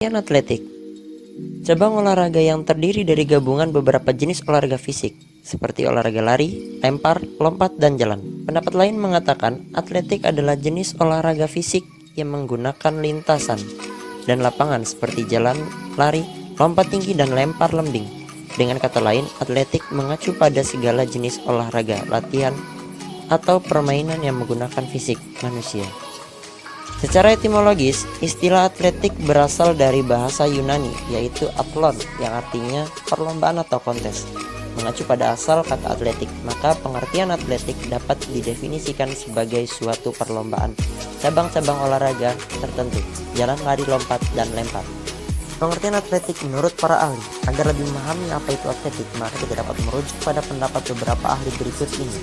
Pengertian atletik, cabang olahraga yang terdiri dari gabungan beberapa jenis olahraga fisik, seperti olahraga lari, lempar, lompat, dan jalan. Pendapat lain mengatakan atletik adalah jenis olahraga fisik yang menggunakan lintasan dan lapangan seperti jalan, lari, lompat tinggi, dan lempar lembing. Dengan kata lain, atletik mengacu pada segala jenis olahraga, latihan, atau permainan yang menggunakan fisik manusia. Secara etimologis, istilah atletik berasal dari bahasa Yunani, yaitu athlon, yang artinya perlombaan atau kontes. Mengacu pada asal kata atletik, maka pengertian atletik dapat didefinisikan sebagai suatu perlombaan, cabang-cabang olahraga tertentu, jalan, lari, lompat, dan lempar. Pengertian atletik menurut para ahli, agar lebih memahami apa itu atletik, maka kita dapat merujuk pada pendapat beberapa ahli berikut ini.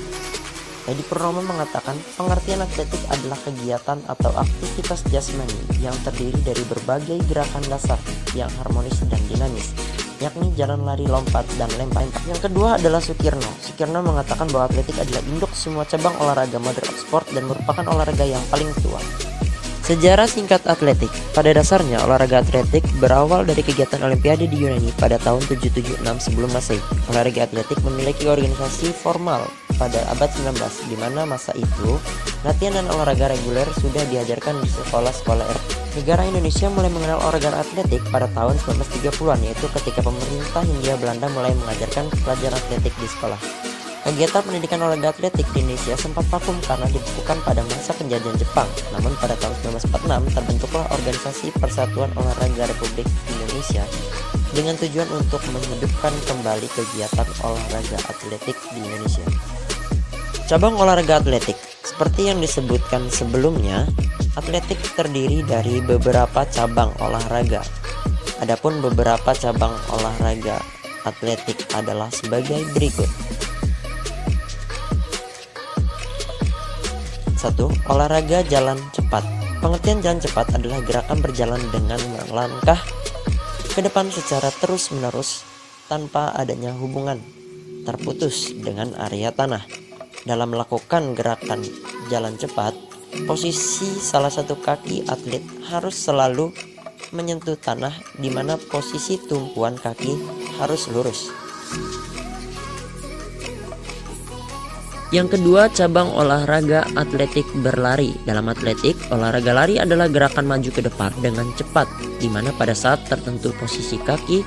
Edi Purnomo mengatakan pengertian atletik adalah kegiatan atau aktivitas jasmani yang terdiri dari berbagai gerakan dasar yang harmonis dan dinamis, yakni jalan, lari, lompat, dan lempar. Yang kedua adalah Sukirno. Sukirno mengatakan bahwa atletik adalah induk semua cabang olahraga modern sport dan merupakan olahraga yang paling tua. Sejarah singkat atletik. Pada dasarnya, olahraga atletik berawal dari kegiatan Olimpiade di Yunani pada tahun 776 sebelum Masehi. Olahraga atletik memiliki organisasi formal pada abad 19, di mana masa itu latihan dan olahraga reguler sudah diajarkan di sekolah-sekolah Eropa. Negara Indonesia mulai mengenal olahraga atletik pada tahun 1930-an, yaitu ketika pemerintah Hindia Belanda mulai mengajarkan pelajaran atletik di sekolah. Kegiatan pendidikan olahraga atletik di Indonesia sempat vakum karena dibekukan pada masa penjajahan Jepang. Namun pada tahun 1946 terbentuklah Organisasi Persatuan Olahraga Republik Indonesia dengan tujuan untuk menghidupkan kembali kegiatan olahraga atletik di Indonesia. Cabang olahraga atletik, seperti yang disebutkan sebelumnya, atletik terdiri dari beberapa cabang olahraga. Adapun beberapa cabang olahraga atletik adalah sebagai berikut. 1. Olahraga jalan cepat. Pengertian jalan cepat adalah gerakan berjalan dengan melangkah ke depan secara terus-menerus tanpa adanya hubungan terputus dengan area tanah. Dalam melakukan gerakan jalan cepat, posisi salah satu kaki atlet harus selalu menyentuh tanah, di mana posisi tumpuan kaki harus lurus. Yang kedua, cabang olahraga atletik berlari. Dalam atletik, olahraga lari adalah gerakan maju ke depan dengan cepat, di mana pada saat tertentu posisi kaki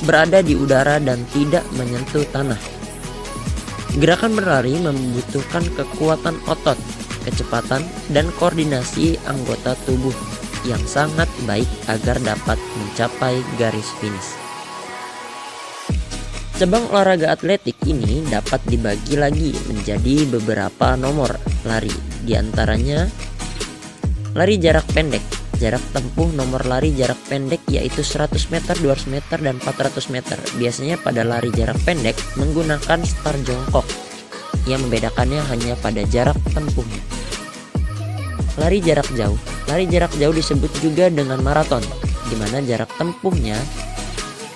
berada di udara dan tidak menyentuh tanah. Gerakan berlari membutuhkan kekuatan otot, kecepatan, dan koordinasi anggota tubuh yang sangat baik agar dapat mencapai garis finish. Cabang olahraga atletik ini dapat dibagi lagi menjadi beberapa nomor lari. Di antaranya lari jarak pendek. Jarak tempuh nomor lari jarak pendek yaitu 100 meter, 200 meter, dan 400 meter. Biasanya pada lari jarak pendek menggunakan start jongkok. Yang membedakannya hanya pada jarak tempuhnya. Lari jarak jauh. Lari jarak jauh disebut juga dengan maraton, di mana jarak tempuhnya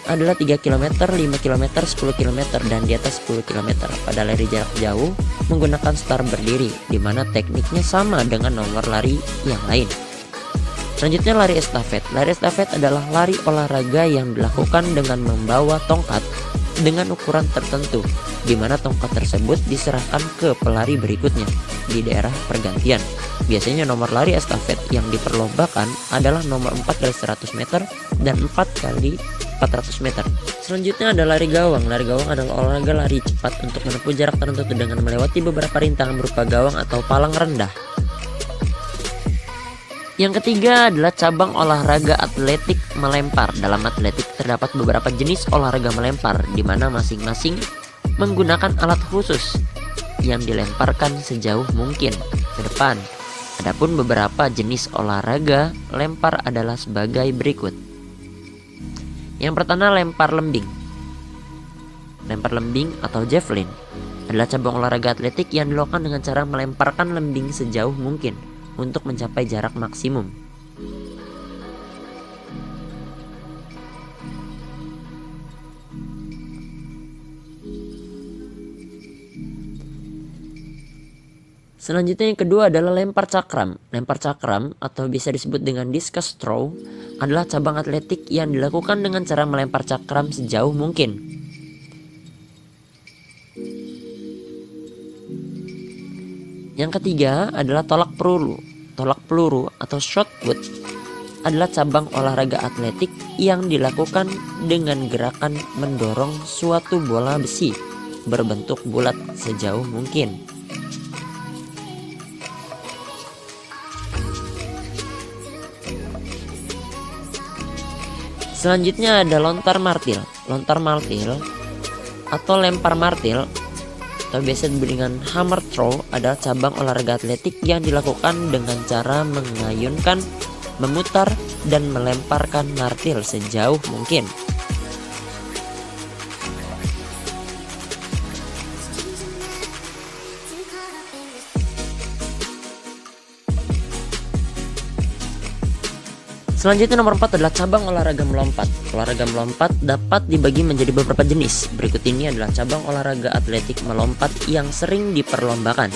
adalah 3 km, 5 km, 10 km, dan di atas 10 km. Pada lari jarak jauh menggunakan start berdiri, di mana tekniknya sama dengan nomor lari yang lain. Selanjutnya lari estafet. Lari estafet adalah lari olahraga yang dilakukan dengan membawa tongkat dengan ukuran tertentu, di mana tongkat tersebut diserahkan ke pelari berikutnya di daerah pergantian. Biasanya nomor lari estafet yang diperlombakan adalah nomor 4 kali 100 meter dan 4 kali 400 meter. Selanjutnya ada lari gawang. Lari gawang adalah olahraga lari cepat untuk menempuh jarak tertentu dengan melewati beberapa rintangan berupa gawang atau palang rendah. Yang ketiga adalah cabang olahraga atletik melempar. Dalam atletik terdapat beberapa jenis olahraga melempar, di mana masing-masing menggunakan alat khusus yang dilemparkan sejauh mungkin ke depan. Adapun beberapa jenis olahraga lempar adalah sebagai berikut. Yang pertama, lempar lembing. Lempar lembing atau javelin adalah cabang olahraga atletik yang dilakukan dengan cara melemparkan lembing sejauh mungkin untuk mencapai jarak maksimum. Selanjutnya yang kedua adalah lempar cakram. Lempar cakram atau bisa disebut dengan discus throw adalah cabang atletik yang dilakukan dengan cara melempar cakram sejauh mungkin. Yang ketiga adalah tolak peluru. Tolak peluru atau shot put adalah cabang olahraga atletik yang dilakukan dengan gerakan mendorong suatu bola besi berbentuk bulat sejauh mungkin. Selanjutnya ada lontar martil. Lontar martil atau lempar martil atau biasa disebut dengan hammer throw adalah cabang olahraga atletik yang dilakukan dengan cara mengayunkan, memutar, dan melemparkan martil sejauh mungkin. Selanjutnya nomor 4 adalah cabang olahraga melompat. Olahraga melompat dapat dibagi menjadi beberapa jenis. Berikut ini adalah cabang olahraga atletik melompat yang sering diperlombakan.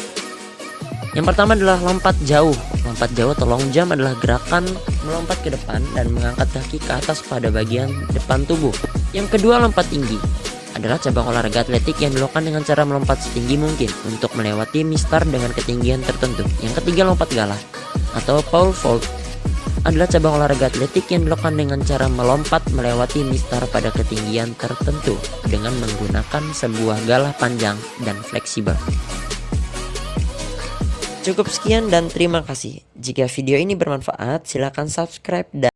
Yang pertama adalah lompat jauh. Lompat jauh atau long jump adalah gerakan melompat ke depan dan mengangkat kaki ke atas pada bagian depan tubuh. Yang kedua, lompat tinggi adalah cabang olahraga atletik yang dilakukan dengan cara melompat setinggi mungkin untuk melewati mistar dengan ketinggian tertentu. Yang ketiga, lompat galah atau pole vault adalah cabang olahraga atletik yang dilakukan dengan cara melompat melewati mistar pada ketinggian tertentu dengan menggunakan sebuah galah panjang dan fleksibel. Cukup sekian dan terima kasih. Jika video ini bermanfaat, silakan subscribe dan